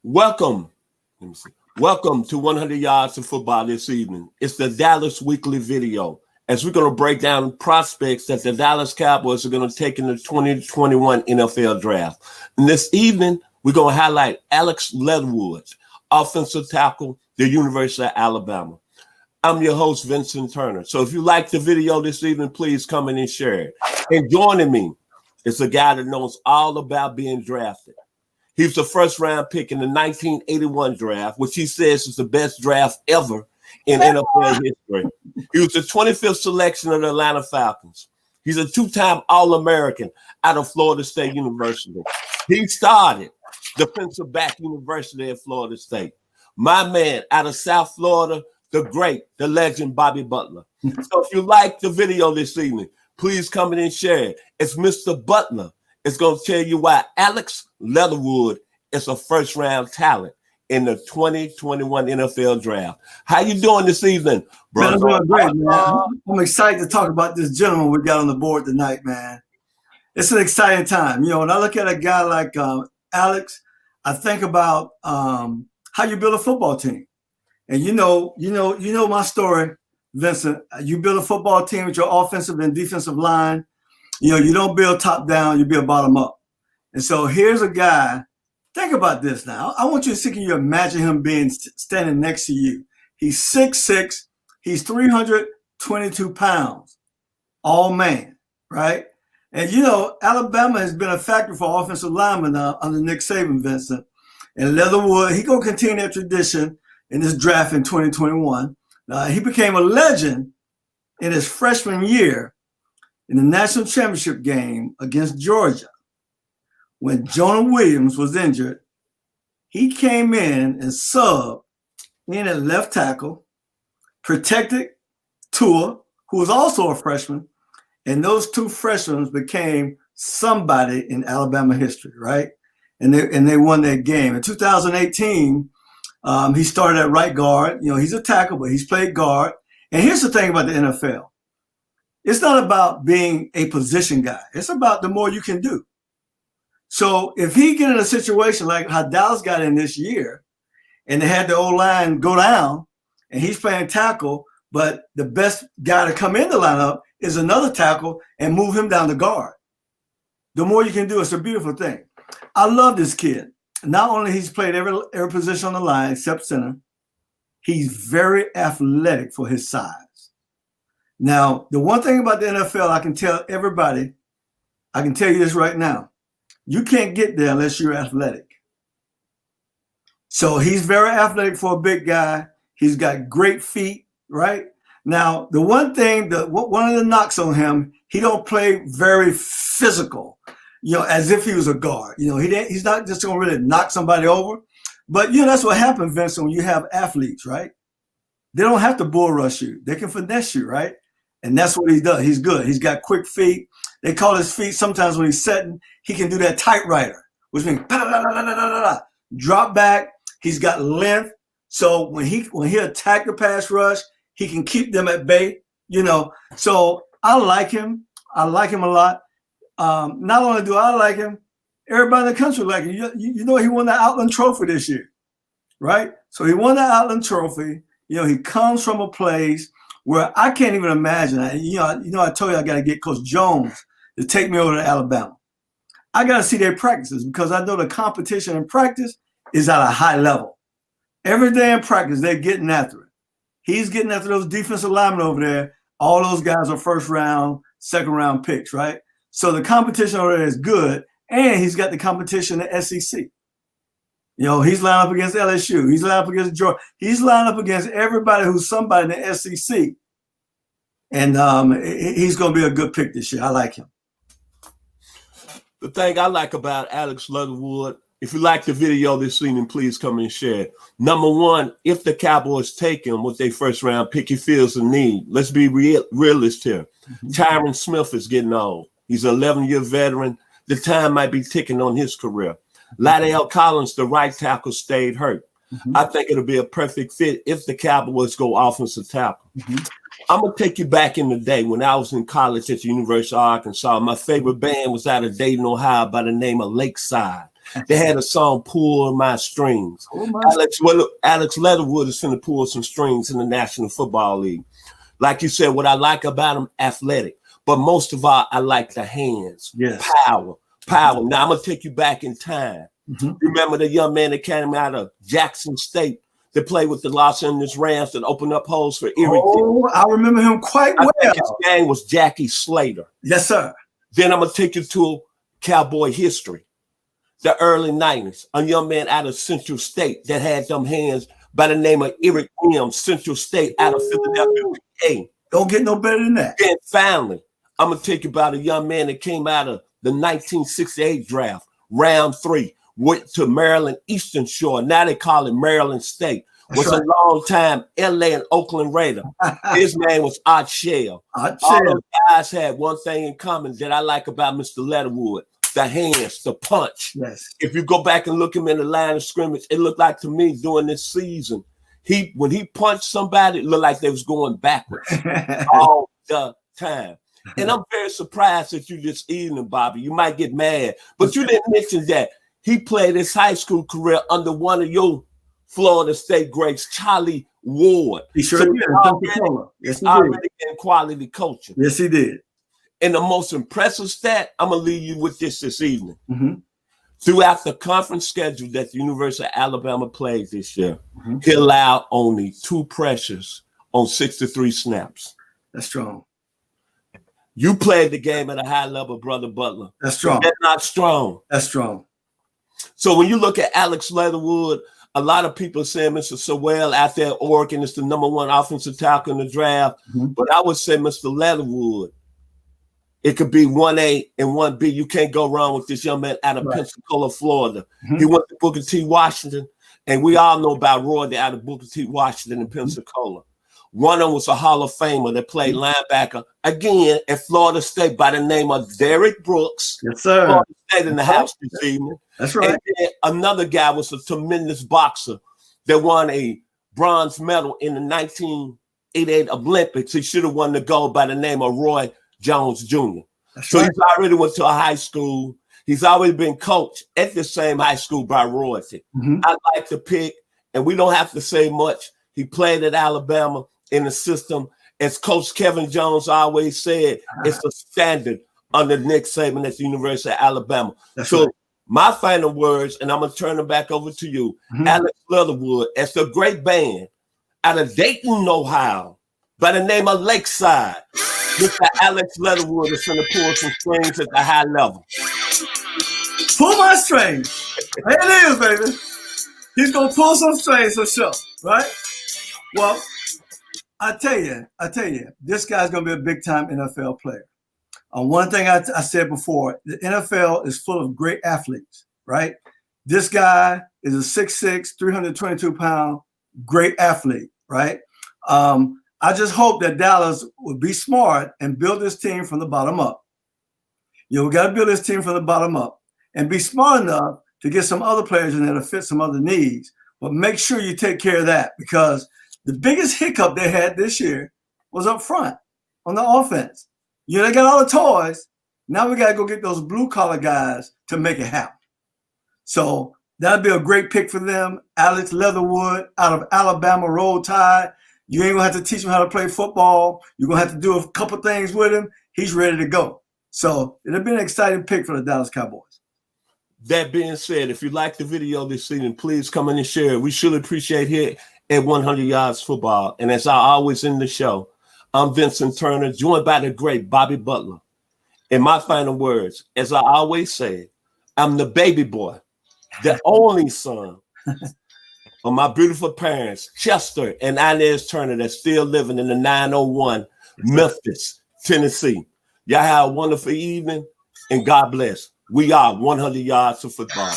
Welcome. Let me see. Welcome to 100 Yards of Football this evening. It's the Dallas Weekly Video. As we're going to break down prospects that the Dallas Cowboys are going to take in the 2021 NFL Draft. And this evening, we're going to highlight Alex Leatherwood, offensive tackle, the University of Alabama. I'm your host, Vincent Turner. So if you like the video this evening, please come in and share it. And joining me is a guy that knows all about being drafted. He was the first-round pick in the 1981 draft, which he says is the best draft ever in NFL history. He was the 25th selection of the Atlanta Falcons. He's a two-time All-American out of Florida State University. He started defensive back university at Florida State. My man out of South Florida, the great, the legend, Bobby Butler. So if you like the video this evening, please come in and share it. It's Mr. Butler. It's going to tell you why Alex Leatherwood is a first-round talent in the 2021 NFL Draft. How you doing this evening, bro? I'm doing great, man. I'm excited to talk about this gentleman we got on the board tonight, man. It's an exciting time. You know, when I look at a guy like Alex, I think about how you build a football team. And you know my story, Vincent. You build a football team with your offensive and defensive line. You know, you don't build top down, you build bottom up. And so here's a guy. Think about this now. I want you to see, can you imagine him being standing next to you? He's 6'6", he's 322 pounds, all man, right? And you know, Alabama has been a factor for offensive linemen now under Nick Saban, Vincent. And Leatherwood, he gonna continue that tradition in this draft in 2021. He became a legend in his freshman year in the national championship game against Georgia. When Jonah Williams was injured, he came in and subbed in at left tackle, protected Tua, who was also a freshman, and those two freshmen became somebody in Alabama history, right? And they won that game. In 2018, he started at right guard. You know, he's a tackle, but he's played guard. And here's the thing about the NFL. It's not about being a position guy. It's about the more you can do. So if he get in a situation like how Dallas got in this year, and they had the O-line go down, and he's playing tackle, but the best guy to come in the lineup is another tackle and move him down to guard. The more you can do, it's a beautiful thing. I love this kid. Not only he's played every position on the line except center, he's very athletic for his size. Now, the one thing about the NFL, I can tell everybody, I can tell you this right now, you can't get there unless you're athletic. So he's very athletic for a big guy. He's got great feet, right? Now, the one thing, one of the knocks on him, he don't play very physical, you know, as if he was a guard. You know, he's not just going to really knock somebody over. But, you know, that's what happens, Vincent, when you have athletes, right? They don't have to bull rush you. They can finesse you, right? And that's what he does. He's good. He's got quick feet. They call his feet sometimes when he's setting, he can do that typewriter, which means drop back. He's got length. So when he attack the pass rush, he can keep them at bay, you know. So I like him. I like him a lot. Not only do I like him, everybody in the country like him. You know, he won the Outland Trophy this year, right? So he won the Outland Trophy. You know, he comes from a place where I can't even imagine. I told you I got to get Coach Jones to take me over to Alabama. I got to see their practices because I know the competition in practice is at a high level. Every day in practice, they're getting after it. He's getting after those defensive linemen over there. All those guys are first round, second round picks, right? So the competition over there is good, and he's got the competition in the SEC. You know, he's lined up against LSU. He's lined up against Georgia. He's lined up against everybody who's somebody in the SEC. And he's going to be a good pick this year. I like him. The thing I like about Alex Leatherwood, if you like the video this evening, please come and share it. Number one, if the Cowboys take him with their first-round pick, he feels a need. Let's be realist here. Mm-hmm. Tyron Smith is getting old. He's an 11-year veteran. The time might be ticking on his career. Lydell Collins, the right tackle, stayed hurt. Mm-hmm. I think it'll be a perfect fit if the Cowboys go offensive tackle. Mm-hmm. I'm going to take you back in the day when I was in college at the University of Arkansas. My favorite band was out of Dayton, Ohio by the name of Lakeside. They had a song, Pull My Strings. Alex Leatherwood is finna pull some strings in the National Football League. Like you said, what I like about him, athletic. But most of all, I like the hands. Yes. Power. Now, I'm going to take you back in time. Remember the young man that came out of Jackson State that played with the Los Angeles Rams that opened up holes for Erie? Oh, I remember him quite well. I think his name was Jackie Slater. Yes, sir. Then I'm going to take you to Cowboy history. The early 90s, a young man out of Central State that had them hands by the name of Eric Williams, Central State out of Philadelphia, PA. Don't get no better than that. Then finally, I'm going to take you about a young man that came out of the 1968 draft, round 3, went to Maryland Eastern Shore. Now they call it Maryland State. Was a long time LA and Oakland Raider. His name was Art Shell. All those guys had one thing in common that I like about Mr. Leatherwood. The hands, the punch. Yes. If you go back and look him in the line of scrimmage, it looked like to me during this season, when he punched somebody, it looked like they was going backwards all the time. And I'm very surprised that you this evening, Bobby. You might get mad, but you didn't mention that he played his high school career under one of your Florida State greats, Charlie Ward. He sure did. Yes, he already in quality coaching. Yes, he did. And the most impressive stat, I'm going to leave you with this evening. Throughout the conference schedule that the University of Alabama played this year, he allowed only 2 pressures on 63 snaps. That's strong. You played the game at a high level, Brother Butler. That's strong. That's not strong. That's strong. So when you look at Alex Leatherwood, a lot of people saying Mr. Sewell out there at Oregon is the #1 offensive tackle in the draft. But I would say Mr. Leatherwood, it could be 1A and 1B. You can't go wrong with this young man out of Pensacola, Florida. He went to Booker T. Washington, and we all know about Roy out of Booker T. Washington in Pensacola. One of them was a Hall of Famer that played linebacker, again, at Florida State by the name of Derrick Brooks. Yes, sir. Florida State in the house this evening. That's right. And then another guy was a tremendous boxer that won a bronze medal in the 1988 Olympics. He should have won the gold by the name of Roy Jones Jr. So he's already went to a high school. He's already been coached at the same high school by royalty. I like to pick, and we don't have to say much. He played at Alabama in the system. As Coach Kevin Jones always said, it's a standard under Nick Saban at the University of Alabama. My final words, and I'm going to turn them back over to you, Alex Leatherwood, as the great band out of Dayton, Ohio, by the name of Lakeside. Mr. Alex Leatherwood is going to pull some strings at the high level. Pull my strings. There it is, baby. He's going to pull some strings for sure, right? Well, I tell you, this guy's going to be a big-time NFL player. One thing I said before, the NFL is full of great athletes, right? This guy is a 6'6", 322-pound great athlete, right? I just hope that Dallas will be smart and build this team from the bottom up. You know, we got to build this team from the bottom up and be smart enough to get some other players in there to fit some other needs. But make sure you take care of that, because the biggest hiccup they had this year was up front on the offense. You know, they got all the toys. Now we got to go get those blue-collar guys to make it happen. So that'd be a great pick for them. Alex Leatherwood out of Alabama, Roll Tide. You ain't going to have to teach him how to play football. You're going to have to do a couple things with him. He's ready to go. So it'll be an exciting pick for the Dallas Cowboys. That being said, if you like the video this evening, please come in and share it. We surely appreciate here at 100 Yards Football. And as I always end the show, I'm Vincent Turner, joined by the great Bobby Butler. In my final words, as I always say, I'm the baby boy, the only son of my beautiful parents, Chester and Inez Turner, that's still living in the 901 Memphis, Tennessee. Y'all have a wonderful evening, and God bless. We are 100 Yards of Football.